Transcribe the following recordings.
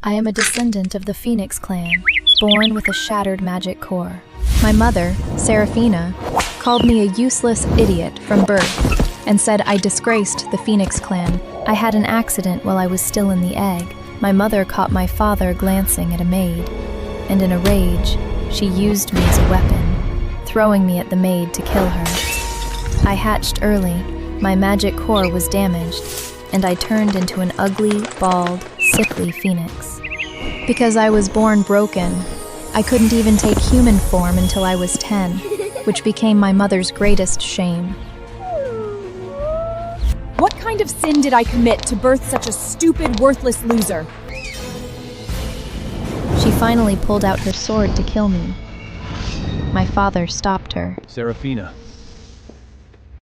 I am a descendant of the Phoenix clan, born with a shattered magic core. My mother, Seraphina, called me a useless idiot from birth and said I disgraced the Phoenix clan. I had an accident while I was still in the egg. My mother caught my father glancing at a maid, and in a rage, she used me as a weapon, throwing me at the maid to kill her. I hatched early, my magic core was damaged, and I turned into an ugly, bald, sickly phoenix. Because I was born broken, I couldn't even take human form until I was 10, which became my mother's greatest shame. What kind of sin did I commit to birth such a stupid, worthless loser? She finally pulled out her sword to kill me. My father stopped her. Seraphina.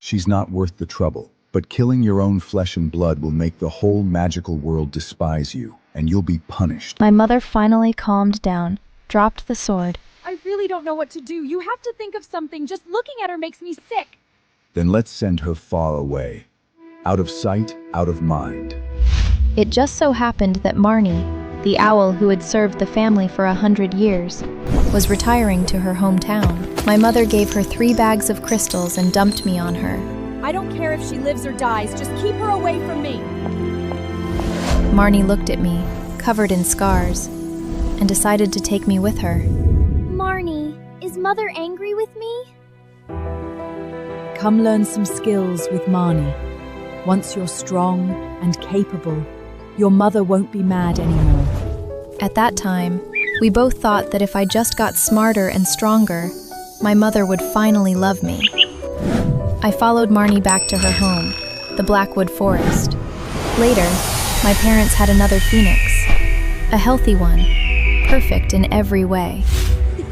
She's not worth the trouble, but killing your own flesh and blood will make the whole magical world despise you, and you'll be punished. My mother finally calmed down, dropped the sword. I really don't know what to do. You have to think of something. Just looking at her makes me sick. Then let's send her far away. Out of sight, out of mind. It just so happened that Marnie, the owl who had served the family for 100 years, was retiring to her hometown. My mother gave her 3 bags of crystals and dumped me on her. I don't care if she lives or dies. Just keep her away from me. Marnie looked at me, covered in scars, and decided to take me with her. Marnie, is Mother angry with me? Come learn some skills with Marnie. Once you're strong and capable, your mother won't be mad anymore. At that time, we both thought that if I just got smarter and stronger, my mother would finally love me. I followed Marnie back to her home, the Blackwood Forest. Later, my parents had another phoenix, a healthy one, perfect in every way.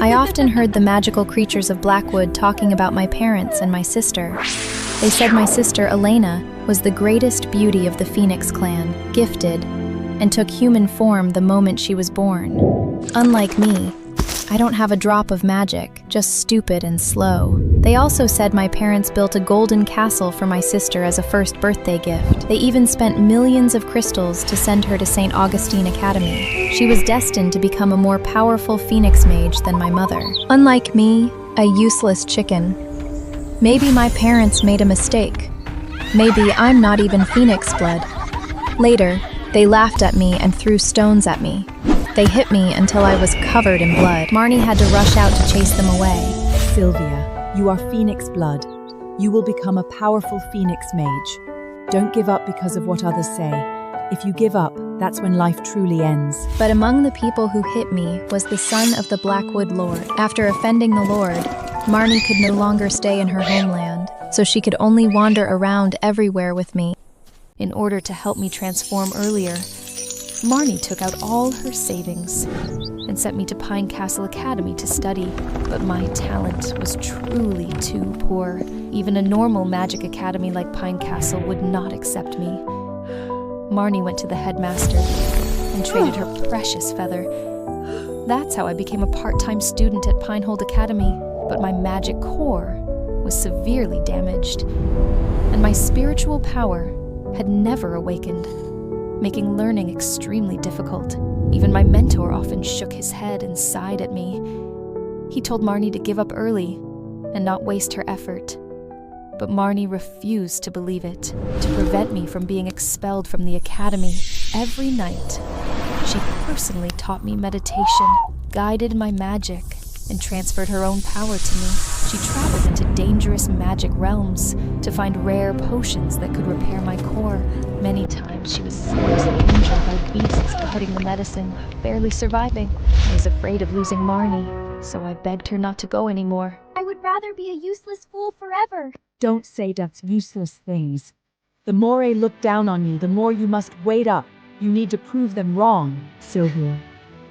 I often heard the magical creatures of Blackwood talking about my parents and my sister. They said my sister, Elena, was the greatest beauty of the Phoenix clan, gifted, and took human form the moment she was born. Unlike me, I don't have a drop of magic, just stupid and slow. They also said my parents built a golden castle for my sister as a first birthday gift. They even spent millions of crystals to send her to St. Augustine Academy. She was destined to become a more powerful Phoenix mage than my mother. Unlike me, a useless chicken. Maybe my parents made a mistake. Maybe I'm not even Phoenix blood. Later, they laughed at me and threw stones at me. They hit me until I was covered in blood. Marnie had to rush out to chase them away. Sylvia, you are Phoenix blood. You will become a powerful Phoenix mage. Don't give up because of what others say. If you give up, that's when life truly ends. But among the people who hit me was the son of the Blackwood Lord. After offending the Lord, Marnie could no longer stay in her homeland, so she could only wander around everywhere with me. In order to help me transform earlier, Marnie took out all her savings and sent me to Pine Castle Academy to study, but my talent was truly too poor. Even a normal magic academy like Pine Castle would not accept me. Marnie went to the headmaster and traded her precious feather. That's how I became a part-time student at Pinehold Academy, but my magic core was severely damaged, and my spiritual power had never awakened, making learning extremely difficult. Even my mentor often shook his head and sighed at me. He told Marnie to give up early and not waste her effort. But Marnie refused to believe it. To prevent me from being expelled from the academy, every night, she personally taught me meditation, guided my magic, and transferred her own power to me. She traveled into dangerous magic realms to find rare potions that could repair my core. Many times she was seriously injured by beasts guarding the medicine, barely surviving. I was afraid of losing Marnie, so I begged her not to go anymore. I would rather be a useless fool forever. Don't say that's useless things. The more I look down on you, the more you must wait up. You need to prove them wrong. Sylvia,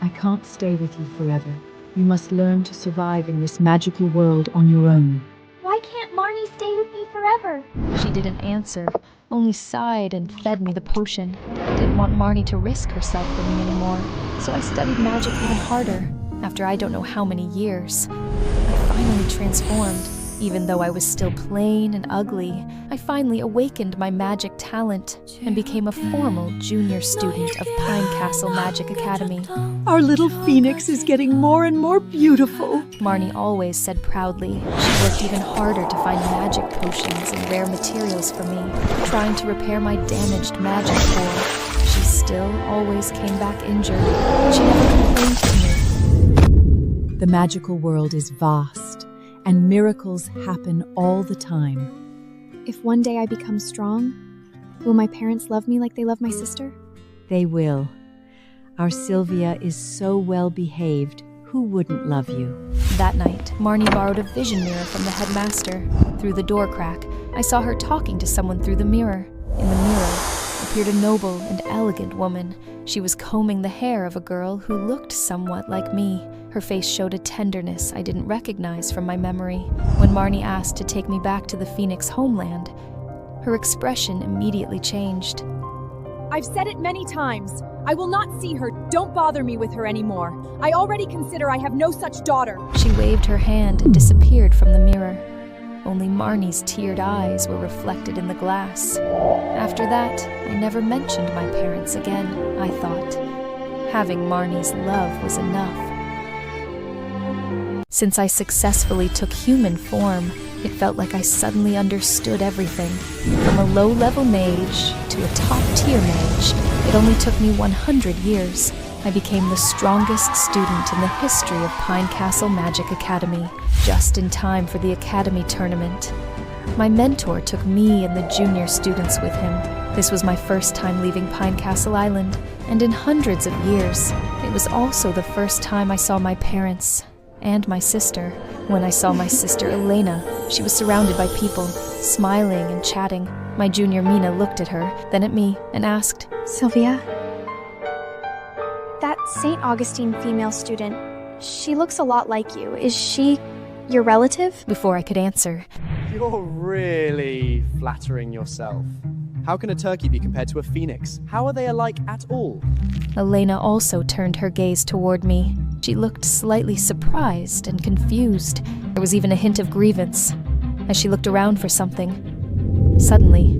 I can't stay with you forever. You must learn to survive in this magical world on your own. Why can't Marnie stay with me forever? She didn't answer, only sighed and fed me the potion. I didn't want Marnie to risk herself for me anymore, so I studied magic even harder. After I don't know how many years, I finally transformed, Even though I was still plain and ugly, I finally awakened my magic talent and became a formal junior student of Pine Castle Magic Academy. Our little phoenix is getting more and more beautiful. Marnie always said proudly. She worked even harder to find magic potions and rare materials for me, trying to repair my damaged magic core. She still always came back injured. She never complained to me. The magical world is vast, and miracles happen all the time. If one day I become strong, will my parents love me like they love my sister? They will. Our Sylvia is so well behaved. Who wouldn't love you? That night, Marnie borrowed a vision mirror from the headmaster. Through the door crack, I saw her talking to someone through the mirror. In the mirror appeared a noble and elegant woman. She was combing the hair of a girl who looked somewhat like me. Her face showed a tenderness I didn't recognize from my memory. When Marnie asked to take me back to the Phoenix homeland, her expression immediately changed. I've said it many times. I will not see her. Don't bother me with her anymore. I already consider I have no such daughter. She waved her hand and disappeared from the mirror. Only Marnie's teared eyes were reflected in the glass. After that, I never mentioned my parents again, I thought. Having Marnie's love was enough. Since I successfully took human form, it felt like I suddenly understood everything. From a low-level mage to a top-tier mage, it only took me 100 years. I became the strongest student in the history of Pine Castle Magic Academy, just in time for the Academy tournament. My mentor took me and the junior students with him. This was my first time leaving Pine Castle Island, and in hundreds of years, it was also the first time I saw my parents and my sister. When I saw my sister Elena, she was surrounded by people, smiling and chatting. My junior Mina looked at her, then at me, and asked, Sylvia? That St. Augustine female student, she looks a lot like you. Is she your relative? Before I could answer, You're really flattering yourself. How can a turkey be compared to a phoenix? How are they alike at all? Elena also turned her gaze toward me. She looked slightly surprised and confused. There was even a hint of grievance, as she looked around for something. Suddenly,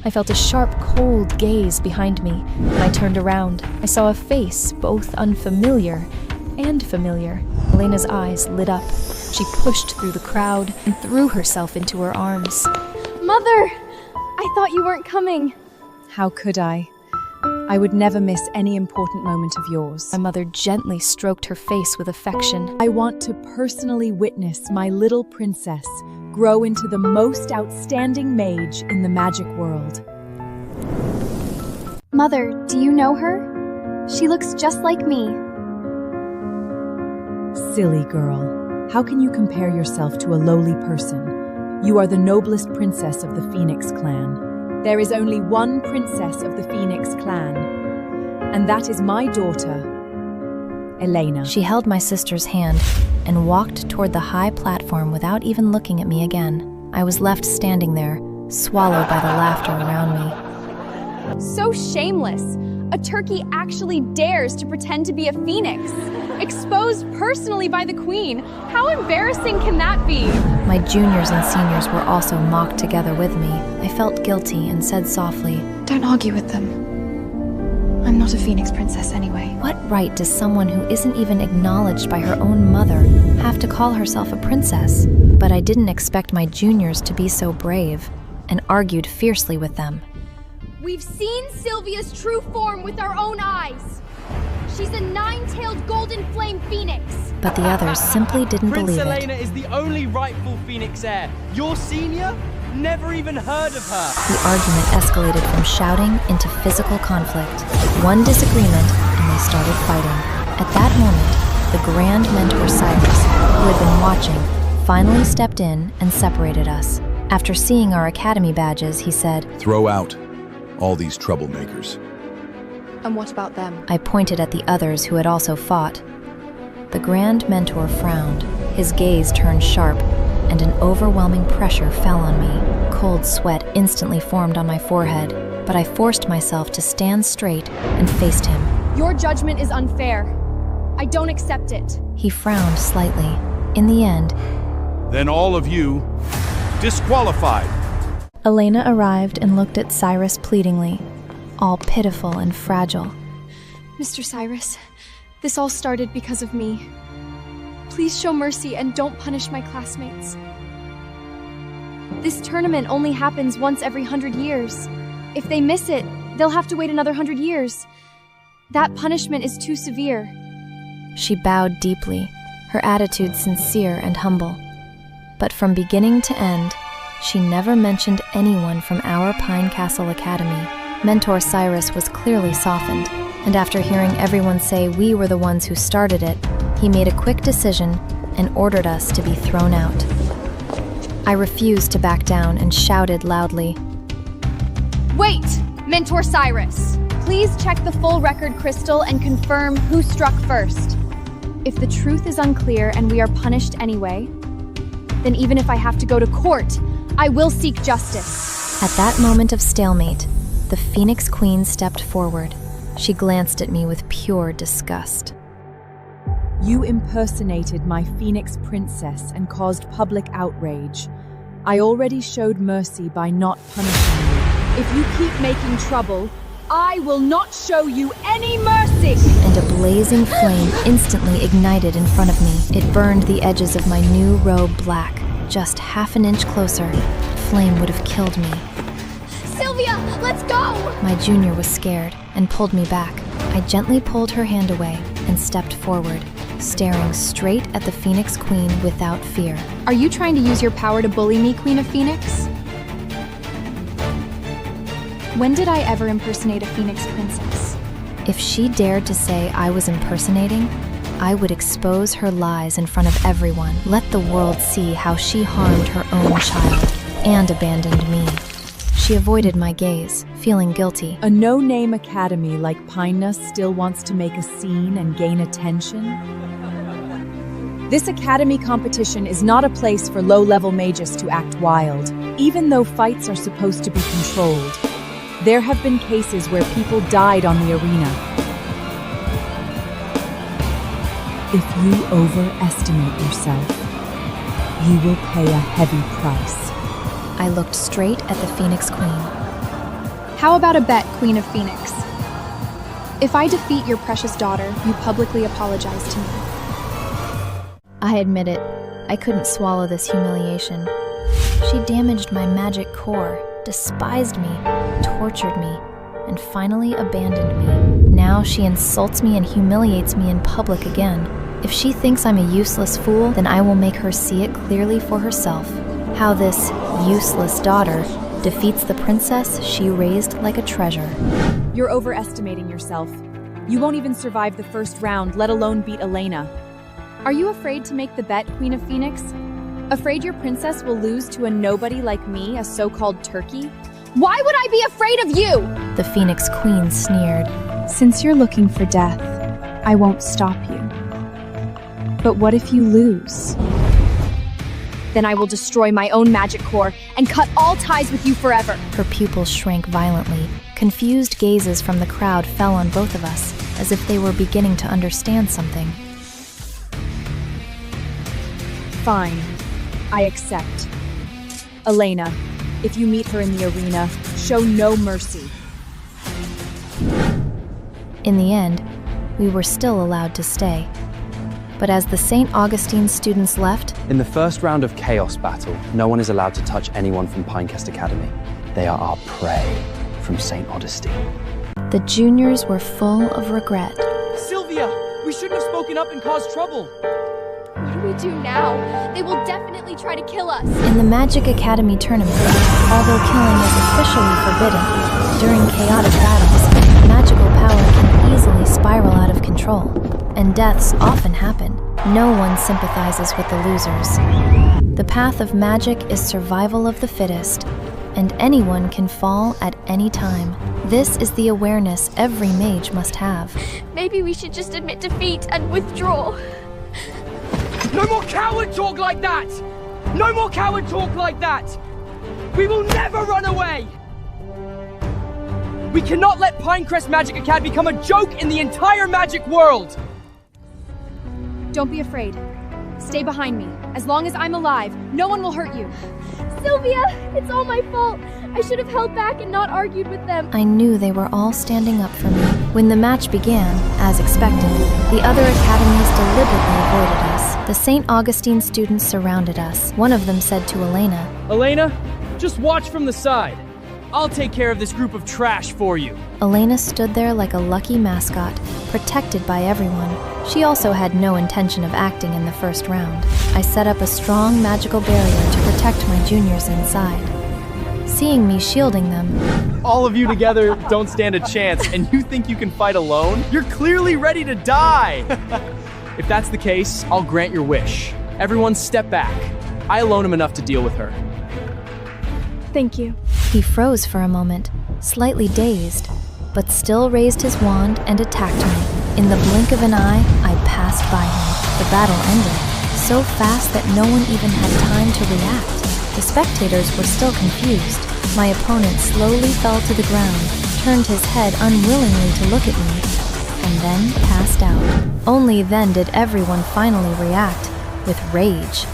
I felt a sharp, cold gaze behind me. When I turned around, I saw a face both unfamiliar and familiar. Elena's eyes lit up. She pushed through the crowd and threw herself into her arms. Mother! I thought you weren't coming. How could I? I would never miss any important moment of yours. My mother gently stroked her face with affection. I want to personally witness my little princess grow into the most outstanding mage in the magic world. Mother, do you know her? She looks just like me. Silly girl. How can you compare yourself to a lowly person? You are the noblest princess of the Phoenix clan. There is only one princess of the Phoenix clan, and that is my daughter, Elena. She held my sister's hand and walked toward the high platform without even looking at me again. I was left standing there, swallowed by the laughter around me. So shameless. A turkey actually dares to pretend to be a phoenix. Exposed personally by the queen. How embarrassing can that be? My juniors and seniors were also mocked together with me. I felt guilty and said softly, Don't argue with them. I'm not a Phoenix princess anyway. What right does someone who isn't even acknowledged by her own mother have to call herself a princess? But I didn't expect my juniors to be so brave, and argued fiercely with them. We've seen Sylvia's true form with our own eyes. She's a nine-tailed golden flame phoenix. But the others simply didn't Prince believe Elena it. is the only rightful phoenix heir. Your senior? Never even heard of her. The argument escalated from shouting into physical conflict. One disagreement, and they started fighting. At that moment, the Grand Mentor Cyrus, who had been watching, finally stepped in and separated us. After seeing our academy badges, he said, Throw out all these troublemakers. And what about them? I pointed at the others who had also fought. The Grand Mentor frowned. His gaze turned sharp, and an overwhelming pressure fell on me. Cold sweat instantly formed on my forehead, but I forced myself to stand straight and faced him. Your judgment is unfair. I don't accept it. He frowned slightly. In the end, Then all of you disqualified. Elena arrived and looked at Cyrus pleadingly, all pitiful and fragile. Mr. Cyrus, this all started because of me. Please show mercy and don't punish my classmates. This tournament only happens once every 100 years. If they miss it, they'll have to wait another 100 years. That punishment is too severe. She bowed deeply, her attitude sincere and humble. But from beginning to end, she never mentioned anyone from our Pine Castle Academy. Mentor Cyrus was clearly softened, and after hearing everyone say we were the ones who started it, he made a quick decision and ordered us to be thrown out. I refused to back down and shouted loudly, Wait, Mentor Cyrus! Please check the full record crystal and confirm who struck first. If the truth is unclear and we are punished anyway, then even if I have to go to court, I will seek justice. At that moment of stalemate, the Phoenix Queen stepped forward. She glanced at me with pure disgust. You impersonated my Phoenix princess and caused public outrage. I already showed mercy by not punishing you. If you keep making trouble, I will not show you any mercy! And a blazing flame instantly ignited in front of me. It burned the edges of my new robe black. Just half an inch closer, the flame would have killed me. Sylvia, let's go! My junior was scared and pulled me back. I gently pulled her hand away and stepped forward, staring straight at the Phoenix Queen without fear. Are you trying to use your power to bully me, Queen of Phoenix? When did I ever impersonate a Phoenix princess? If she dared to say I was impersonating, I would expose her lies in front of everyone. Let the world see how she harmed her own child and abandoned me. She avoided my gaze, feeling guilty. A no-name academy like Pinus still wants to make a scene and gain attention? This academy competition is not a place for low-level mages to act wild, even though fights are supposed to be controlled. There have been cases where people died on the arena. If you overestimate yourself, you will pay a heavy price. I looked straight at the Phoenix Queen. How about a bet, Queen of Phoenix? If I defeat your precious daughter, you publicly apologize to me. I admit it, I couldn't swallow this humiliation. She damaged my magic core, despised me, tortured me, and finally abandoned me. Now she insults me and humiliates me in public again. If she thinks I'm a useless fool, then I will make her see it clearly for herself. How this useless daughter defeats the princess she raised like a treasure. You're overestimating yourself. You won't even survive the first round, let alone beat Elena. Are you afraid to make the bet, Queen of Phoenix? Afraid your princess will lose to a nobody like me, a so-called turkey? Why would I be afraid of you? The Phoenix Queen sneered. Since you're looking for death, I won't stop you. But what if you lose? Then I will destroy my own magic core and cut all ties with you forever. Her pupils shrank violently. Confused gazes from the crowd fell on both of us, as if they were beginning to understand something. Fine. I accept. Elena, if you meet her in the arena, show no mercy. In the end, we were still allowed to stay. But as the St. Augustine students left, In the first round of Chaos Battle, no one is allowed to touch anyone from Pinecast Academy. They are our prey from St. Augustine. the juniors were full of regret. Sylvia, we shouldn't have spoken up and caused trouble. What do we do now? They will definitely try to kill us. In the Magic Academy tournament, although killing is officially forbidden, during chaotic battles, magical power can easily spiral out of control, and deaths often happen. No one sympathizes with the losers. The path of magic is survival of the fittest, and anyone can fall at any time. This is the awareness every mage must have. Maybe we should just admit defeat and withdraw. No more coward talk like that! No more coward talk like that! We will never run away! We cannot let Pinecrest Magic Academy become a joke in the entire magic world! Don't be afraid. Stay behind me. As long as I'm alive, no one will hurt you. Sylvia, it's all my fault. I should have held back and not argued with them. I knew they were all standing up for me. When the match began, as expected, the other academies deliberately avoided us. The St. Augustine students surrounded us. One of them said to Elena, Elena, just watch from the side. I'll take care of this group of trash for you. Elena stood there like a lucky mascot, protected by everyone. She also had no intention of acting in the first round. I set up a strong magical barrier to protect my juniors inside. Seeing me shielding them, All of you together don't stand a chance, and you think you can fight alone? You're clearly ready to die! If that's the case, I'll grant your wish. Everyone step back. I alone am enough to deal with her. Thank you. he froze for a moment, slightly dazed, but still raised his wand and attacked me. In the blink of an eye, I passed by him. The battle ended, so fast that no one even had time to react. The spectators were still confused. My opponent slowly fell to the ground, turned his head unwillingly to look at me, and then passed out. Only then did everyone finally react, with rage.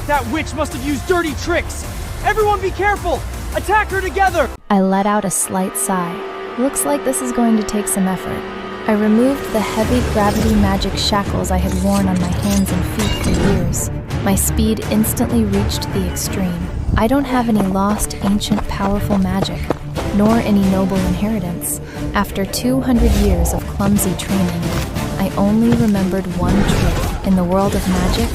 That witch must have used dirty tricks! Everyone be careful! Attack her together! I let out a slight sigh. Looks like this is going to take some effort. I removed the heavy gravity magic shackles I had worn on my hands and feet for years. My speed instantly reached the extreme. I don't have any lost, ancient, powerful magic, nor any noble inheritance. After 200 years of clumsy training, I only remembered one truth. In the world of magic,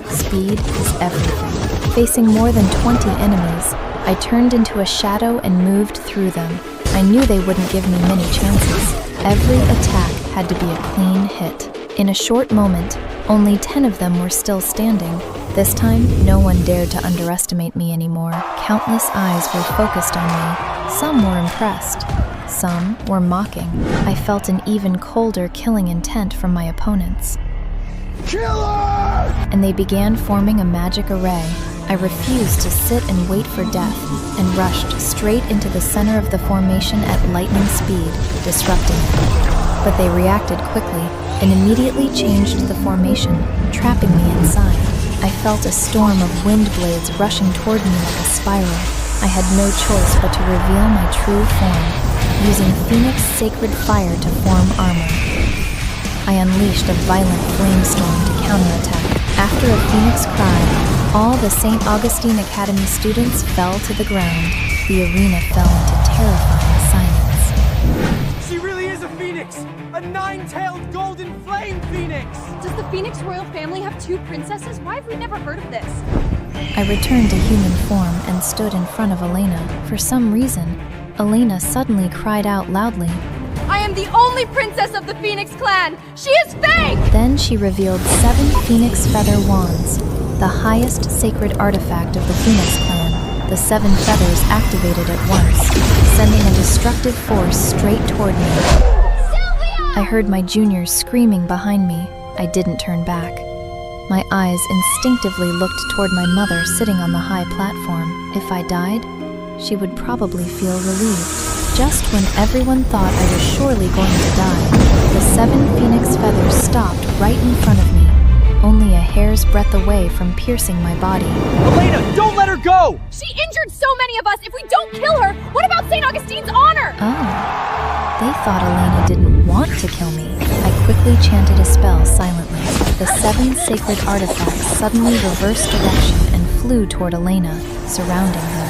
speed is everything. Facing more than 20 enemies, I turned into a shadow and moved through them. I knew they wouldn't give me many chances. Every attack had to be a clean hit. In a short moment, only 10 of them were still standing. This time, no one dared to underestimate me anymore. Countless eyes were focused on me. Some were impressed. Some were mocking. I felt an even colder killing intent from my opponents. Killer! And they began forming a magic array. I refused to sit and wait for death, and rushed straight into the center of the formation at lightning speed, disrupting it. But they reacted quickly, and immediately changed the formation, trapping me inside. I felt a storm of wind blades rushing toward me like a spiral. I had no choice but to reveal my true form, using Phoenix sacred fire to form armor. I unleashed a violent flamestorm to counterattack. After a phoenix cry, all the St. Augustine Academy students fell to the ground. The arena fell into terrifying silence. She really is a phoenix! A nine-tailed golden flame phoenix! Does the Phoenix royal family have 2 princesses? Why have we never heard of this? I returned to human form and stood in front of Elena. For some reason, Elena suddenly cried out loudly. I am the only princess of the Phoenix clan! She is fake! Then she revealed 7 phoenix feather wands, the highest sacred artifact of the Phoenix clan. The 7 feathers activated at once, sending a destructive force straight toward me. Sylvia! I heard my juniors screaming behind me. I didn't turn back. My eyes instinctively looked toward my mother sitting on the high platform. If I died, she would probably feel relieved. Just when everyone thought I was surely going to die, the 7 phoenix feathers stopped right in front of me, only a hair's breadth away from piercing my body. Elena, don't let her go! She injured so many of us! If we don't kill her, what about St. Augustine's honor? Oh, they thought Elena didn't want to kill me. I quickly chanted a spell silently. The 7 sacred artifacts suddenly reversed direction and flew toward Elena, surrounding her.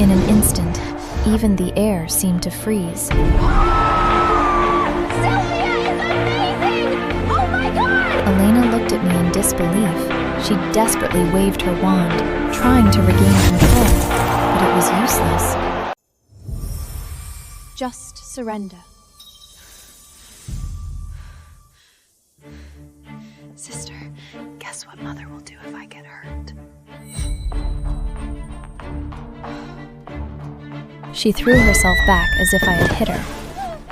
In an instant, even the air seemed to freeze. Sylvia is amazing! Oh my god! Elena looked at me in disbelief. She desperately waved her wand, trying to regain control, but it was useless. Just surrender. Sister, guess what Mother will do if I get hurt? She threw herself back as if I had hit her,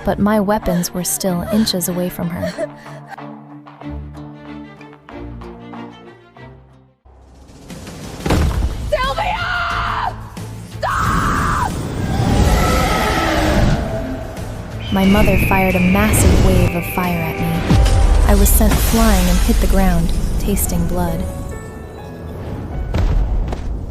but my weapons were still inches away from her. Sylvia! Stop! My mother fired a massive wave of fire at me. I was sent flying and hit the ground, tasting blood.